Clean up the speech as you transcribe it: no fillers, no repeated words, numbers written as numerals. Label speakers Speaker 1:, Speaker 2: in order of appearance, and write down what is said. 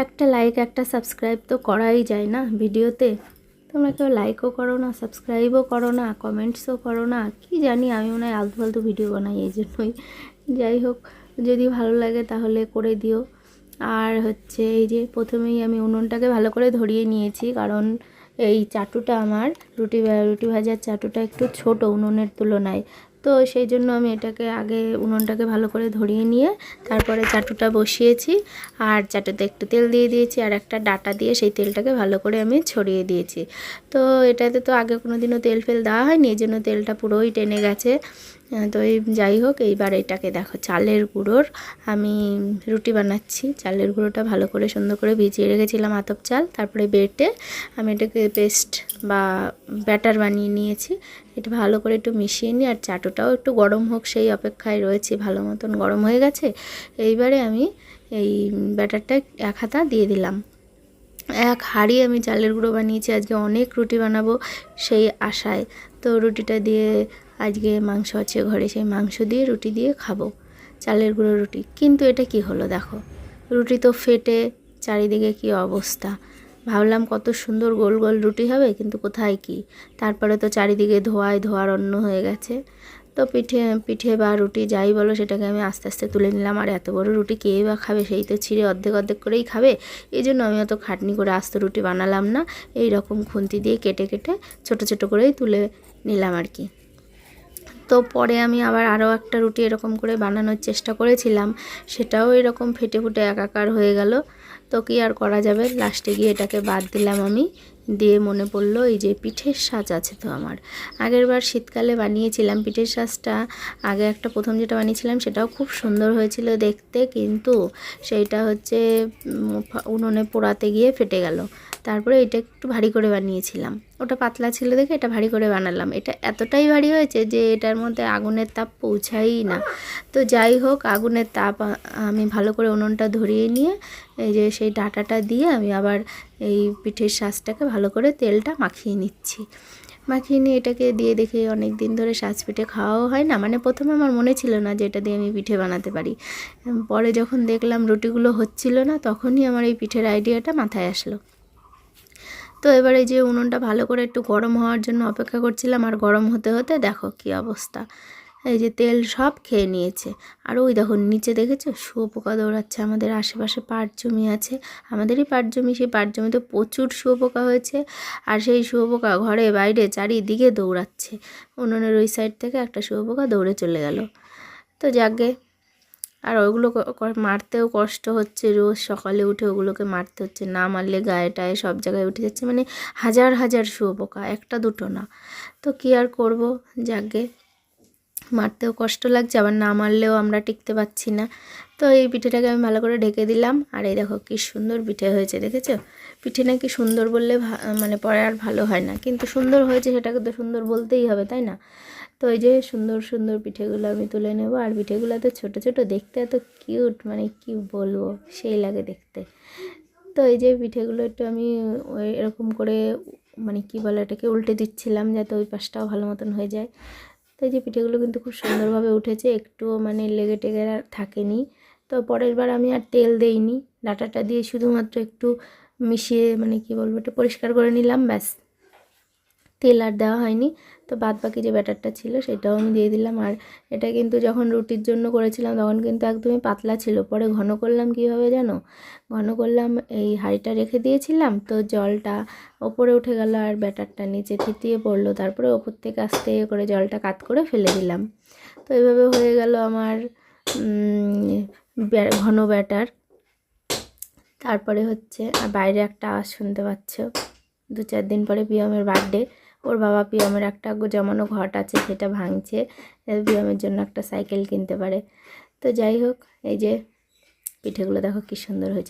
Speaker 1: একটা লাইক একটা সাবস্ক্রাইব তো করাই যায় না ভিডিওতে। তোমরা কেউ লাইকও করো না, সাবস্ক্রাইবও করো না, কমেন্টসও করো না। কি জানি, আমি মনে হয় আলতু ফালতু ভিডিও বানাই এই জন্যই। যাই হোক, যদি ভালো লাগে তাহলে করে দিও। আর হচ্ছে এই যে প্রথমেই আমি উনুনটাকে ভালো করে ধরিয়ে নিয়েছি, কারণ এই চাটুটা আমার রুটি ভাজার চাটুটা একটু ছোট উনুনের তুলনায়। তো সেই জন্য আমি এটাকে আগে উনুনটাকে ভালো করে ধরিয়ে নিয়ে তারপরে চাটুটা বসিয়েছি। আর চাটুতে একটু তেল দিয়ে দিয়েছি আর একটা ডাটা দিয়ে সেই তেলটাকে ভালো করে আমি ছড়িয়ে দিয়েছি। তো এটাতে তো আগে কোনো দিনও তেল ফেল দেওয়া হয়নি, এই জন্য তেলটা পুরোই টেনে গেছে। তো এই যাই হোক, এইবার এটাকে দেখো চালের গুঁড়োর আমি রুটি বানাচ্ছি। চালের গুঁড়োটা ভালো করে সুন্দর করে ভিজিয়ে রেখেছিলাম আতপ চাল, তারপরে বেটে আমি এটাকে পেস্ট বা ব্যাটার বানিয়ে নিয়েছি। এটা ভালো করে একটু মিশিয়ে নিই, আর চাটুটাও একটু গরম হোক সেই অপেক্ষায় রয়েছে। ভালো মতন গরম হয়ে গেছে। এইবারে আমি এই ব্যাটারটা এক হাতা দিয়ে দিলাম। এক হাঁড়ি আমি চালের গুঁড়ো বানিয়েছি, আজকে অনেক রুটি বানাবো সেই আশায়। তো রুটিটা দিয়ে আজকে মাংস আছে ঘরে, সেই মাংস দিয়ে রুটি দিয়ে খাবো, চালের গুঁড়ো রুটি। কিন্তু এটা কি হলো দেখো, রুটি তো ফেটে চারিদিকে কি অবস্থা। ভাবলাম কত সুন্দর গোল গোল রুটি হবে, কিন্তু কোথায় কি। তারপরে তো চারিদিকে ধোয়ার অন্য হয়ে গেছে। তো পিঠে বা রুটি যাই বলো, সেটাকে আমি আস্তে আস্তে তুলে নিলাম। আর এত বড় রুটি কে বা খাবে, সেই তো ছিঁড়ে অর্ধেক অর্ধেক করেই খাবে। এই জন্য আমি অত খাটনি করে আস্ত রুটি বানালাম না, এই রকম খুন্তি দিয়ে কেটে কেটে ছোট ছোট করেই তুলে নিলাম আর কি। তো পরে আমি আবার আরও একটা রুটি এরকম করে বানানোর চেষ্টা করেছিলাম, সেটাও এরকম ফেটে ফুটে একাকার হয়ে গেল। তো কি আর করা যাবে, লাস্টে গিয়ে এটাকে বাদ দিলাম আমি। দিয়ে মনে পড়লো এই যে পিঠের সাজ আছে তো আমার, আগেরবার শীতকালে বানিয়েছিলাম পিঠের সাজটা। আগে একটা প্রথম যেটা বানিয়েছিলাম সেটাও খুব সুন্দর হয়েছিল দেখতে, কিন্তু সেইটা হচ্ছে উনুনে পোড়াতে গিয়ে ফেটে গেল। তারপরে এটা একটু ভারী করে বানিয়েছিলাম, ওটা পাতলা ছিল দেখে এটা ভারী করে বানালাম। এটা এতটাই ভারী হয়েছে যে এটার মধ্যে আগুনের তাপ পৌঁছাই না। তো যাই হোক, আগুনের তাপ আমি ভালো করে উনুনটা ধরিয়ে নিয়ে এই যে সেই ডাঁটাটা দিয়ে আমি আবার এই পিঠের শাঁসটাকে ভালো করে তেলটা মাখিয়ে নিচ্ছি। মাখিয়ে নিয়ে এটাকে দিয়ে দেখি অনেক দিন ধরে শাঁস পিঠে খাওয়াও হয় না। মানে প্রথমে আমার মনে ছিল না যে এটা দিয়ে আমি পিঠে বানাতে পারি। পরে যখন দেখলাম রুটিগুলো হচ্ছিল না, তখনই আমার এই পিঠের আইডিয়াটা মাথায় আসলো। তো এবারে যে উনুনটা ভালো করে একটু গরম হওয়ার জন্য অপেক্ষা করছিলাম, আর গরম হতে হতে দেখো কি অবস্থা, এই যে তেল সব খেয়ে নিয়েছে। আর ওই দেখো নিচে দেখেছো শুয়োপোকা দৌড়াচ্ছে। আমাদের আশেপাশে পাট জমি আছে, আমাদেরই পাট জমি, সেই পাট জমিতে প্রচুর শুয়োপোকা হয়েছে। আর সেই শুয়োপোকা ঘরে বাইরে চারিদিকে দৌড়াচ্ছে। উনুনের ওই সাইড থেকে একটা শুয়োপোকা দৌড়ে চলে গেল। তো যাকগে, আর ওগুলো মারতেও কষ্ট হচ্ছে, রোজ সকালে উঠে ওগুলোকে মারতে হচ্ছে, না মারলে গায়ে টায়ে সব জায়গায় উঠে যাচ্ছে। মানে হাজার হাজার শুয়োপোকা, একটা দুটো না। তো কী আর করব, যাকগে, মারতেও কষ্ট লাগছে, আবার না মারলেও আমরা টিকতে পারছি না। তো এই পিঠেটাকে আমি ভালো করে ঢেকে দিলাম। আর এই দেখো কী সুন্দর পিঠে হয়েছে, দেখেছো? পিঠে নাকি সুন্দর বললে মানে পরে আর ভালো হয় না, কিন্তু সুন্দর হয়েছে সেটাকে তো সুন্দর বলতেই হবে, তাই না? তো এই যে সুন্দর সুন্দর পিঠেগুলো আমি তুলে নেব। আর পিঠেগুলো তো ছোটো ছোটো, দেখতে এত কিউট, মানে কি বলবো, সেই লাগে দেখতে। তো এই যে পিঠেগুলো একটু আমি ওই এরকম করে মানে কি বলে এটাকে উল্টে দিচ্ছিলাম, যাতে ওই পাশটাও ভালো মতন হয়ে যায়। তো এই যে পিঠেগুলো কিন্তু খুব সুন্দরভাবে উঠেছে, একটুও মানে লেগে টেগে আর থাকেনি। তো পরের বার আমি আর তেল দেইনি, ডাঁটাটা দিয়ে শুধুমাত্র একটু মিশিয়ে মানে কি বলবো, একটু পরিষ্কার করে নিলাম, ব্যাস, তেল আর দেওয়া হয়নি। তো বাদ বাকি যে ব্যাটারটা ছিল সেটাও আমি দিয়ে দিলাম। আর এটা কিন্তু যখন রুটির জন্য করেছিলাম তখন কিন্তু একদমই পাতলা ছিল, পরে ঘন করলাম কীভাবে জানো? ঘন করলাম, এই হাঁড়িটা রেখে দিয়েছিলাম, তো জলটা ওপরে উঠে গেল আর ব্যাটারটা নিচে থিতিয়ে পড়লো। তারপরে ওপর থেকে আস্তে করে জলটা কাত করে ফেলে দিলাম। তো এইভাবে হয়ে গেল আমার ঘন ব্যাটার। তারপরে হচ্ছে বাইরে একটা আওয়াজ শুনতে পাচ্ছ, 2-4 দিন পরে পিয়মের বার্থডে। ওর বাবা পিয়মের একটা জমানো ঘট আছে, সেটা ভাঙছে, পিয়মের জন্য একটা সাইকেল কিনতে পারে। তো যাই হোক, এই যে পিঠেগুলো দেখো কি সুন্দর হয়েছে।